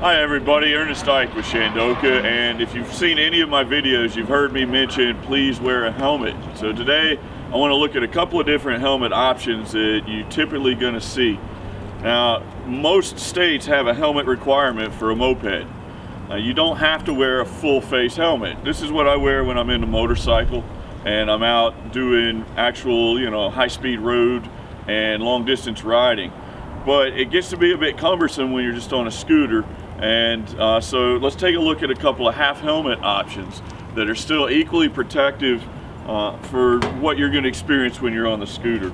Hi everybody, Ernest Ike with Shandoka, and if you've seen any of my videos, you've heard me mention please wear a helmet. So today I want to look at a couple of different helmet options that you're typically going to see. Now, most states have a helmet requirement for a moped. You don't have to wear a full face helmet. This is what I wear when I'm in the motorcycle and I'm out doing actual, high-speed road and long-distance riding. But it gets to be a bit cumbersome when you're just on a scooter. And so let's take a look at a couple of half helmet options that are still equally protective for what you're going to experience when you're on the scooter.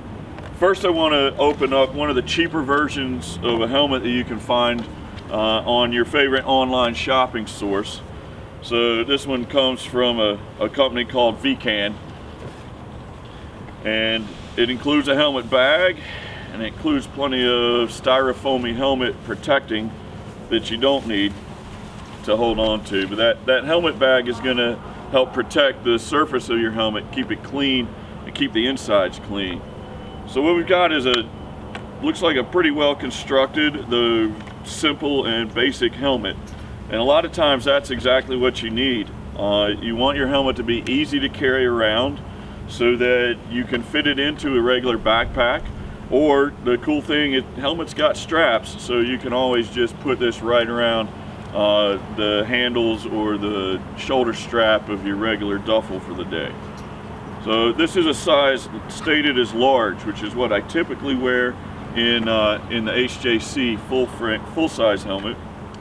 First, I want to open up one of the cheaper versions of a helmet that you can find on your favorite online shopping source. So this one comes from a company called VCAN, and it includes a helmet bag, and it includes plenty of styrofoamy helmet protecting that you don't need to hold on to. But that helmet bag is going to help protect the surface of your helmet, keep it clean, and keep the insides clean. So what we've got is looks like a pretty well constructed, though simple and basic helmet. And a lot of times that's exactly what you need. You want your helmet to be easy to carry around so that you can fit it into a regular backpack. Or the cool thing is, helmet's got straps, so you can always just put this right around the handles or the shoulder strap of your regular duffel for the day. So this is a size stated as large, which is what I typically wear in the HJC full size helmet,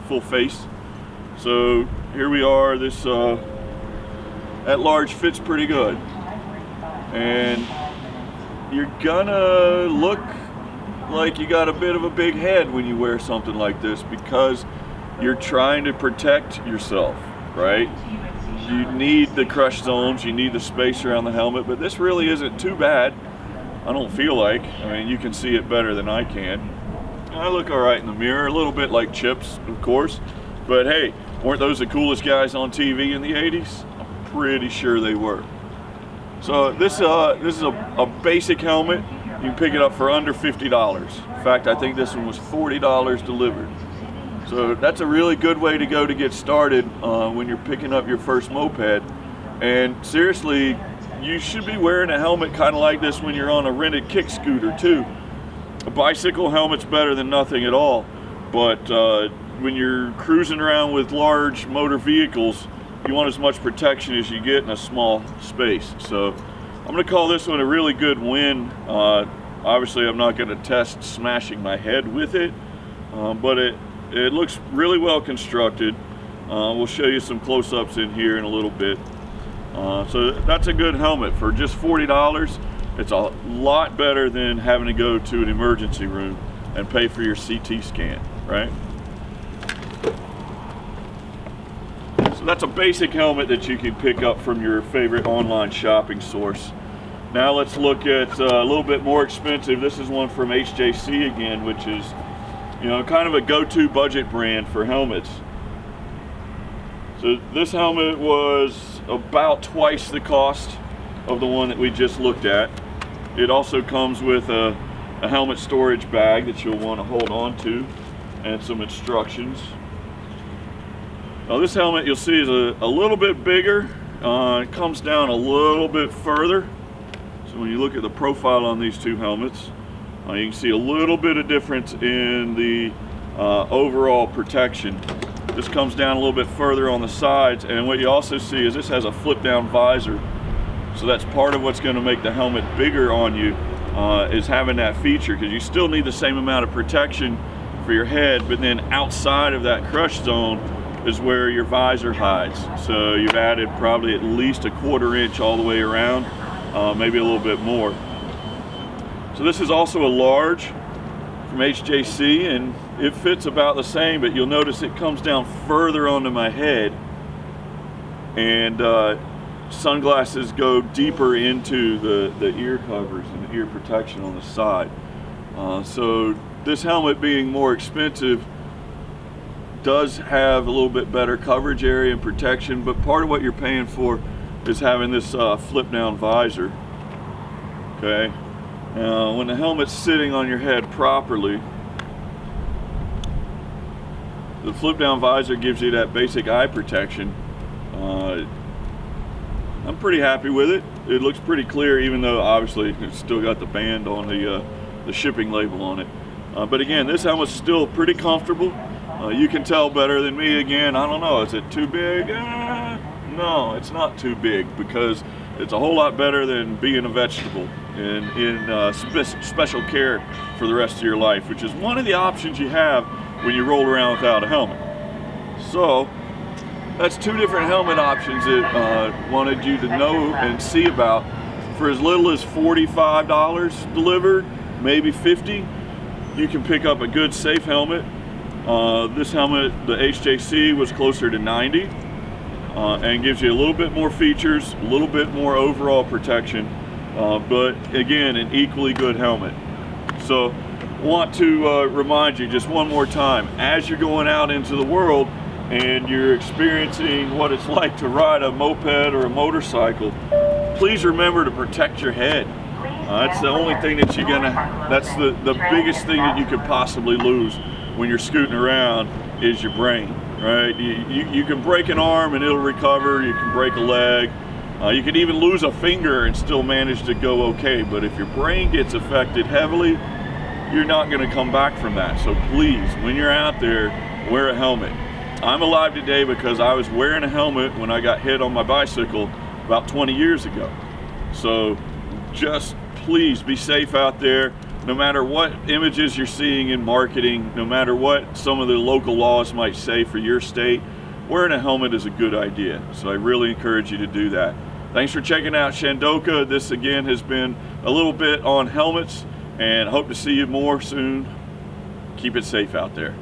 full face. So here we are. This at large fits pretty good, and you're gonna look like you got a bit of a big head when you wear something like this because you're trying to protect yourself, right? You need the crush zones, you need the space around the helmet, but this really isn't too bad. I don't feel like. I mean, you can see it better than I can. I look all right in the mirror, a little bit like Chips, of course, but hey, weren't those the coolest guys on TV in the 80s? I'm pretty sure they were. So this is a basic helmet. You can pick it up for under $50. In fact, I think this one was $40 delivered. So that's a really good way to go to get started when you're picking up your first moped. And seriously, you should be wearing a helmet kind of like this when you're on a rented kick scooter too. A bicycle helmet's better than nothing at all. But when you're cruising around with large motor vehicles, you want as much protection as you get in a small space. So I'm going to call this one a really good win. Obviously I'm not going to test smashing my head with it, but it looks really well constructed. We'll show you some close-ups in here in a little bit. So that's a good helmet for just $40. It's a lot better than having to go to an emergency room and pay for your CT scan, right? So that's a basic helmet that you can pick up from your favorite online shopping source. Now let's look at a little bit more expensive. This is one from HJC again, which is, kind of a go-to budget brand for helmets. So this helmet was about twice the cost of the one that we just looked at. It also comes with a helmet storage bag that you'll want to hold on to and some instructions. Now this helmet you'll see is a little bit bigger. It comes down a little bit further. So when you look at the profile on these two helmets, you can see a little bit of difference in the overall protection. This comes down a little bit further on the sides, and what you also see is this has a flip down visor. So that's part of what's going to make the helmet bigger on you, is having that feature, because you still need the same amount of protection for your head, but then outside of that crush zone is where your visor hides. So you've added probably at least a 1/4 inch all the way around, maybe a little bit more. So this is also a large from HJC, and it fits about the same, but you'll notice it comes down further onto my head, and sunglasses go deeper into the ear covers and the ear protection on the side. So this helmet being more expensive does have a little bit better coverage area and protection, but part of what you're paying for is having this flip down visor. Okay, now when the helmet's sitting on your head properly, The flip down visor gives you that basic eye protection. I'm pretty happy with it. It looks pretty clear, even though obviously it's still got the band on the shipping label on it. But again, this helmet's still pretty comfortable. You can tell better than me. Again, I don't know, is it too big? No, it's not too big, because it's a whole lot better than being a vegetable and in special care for the rest of your life, which is one of the options you have when you roll around without a helmet. So that's two different helmet options that wanted you to know and see about. For as little as $45 delivered, maybe $50, you can pick up a good safe helmet. This helmet, the HJC, was closer to $90 and gives you a little bit more features, a little bit more overall protection, but again, an equally good helmet. So want to remind you just one more time, as you're going out into the world and you're experiencing what it's like to ride a moped or a motorcycle, please remember to protect your head. That's the only thing that you're gonna, that's the biggest thing that you could possibly lose when you're scooting around is your brain, right? You can break an arm and it'll recover, you can break a leg, you can even lose a finger and still manage to go okay, but if your brain gets affected heavily, you're not gonna come back from that. So please, when you're out there, wear a helmet. I'm alive today because I was wearing a helmet when I got hit on my bicycle about 20 years ago. So just please be safe out there. No matter what images you're seeing in marketing, no matter what some of the local laws might say for your state, wearing a helmet is a good idea. So I really encourage you to do that. Thanks for checking out Shandoka. This again has been a little bit on helmets, and hope to see you more soon. Keep it safe out there.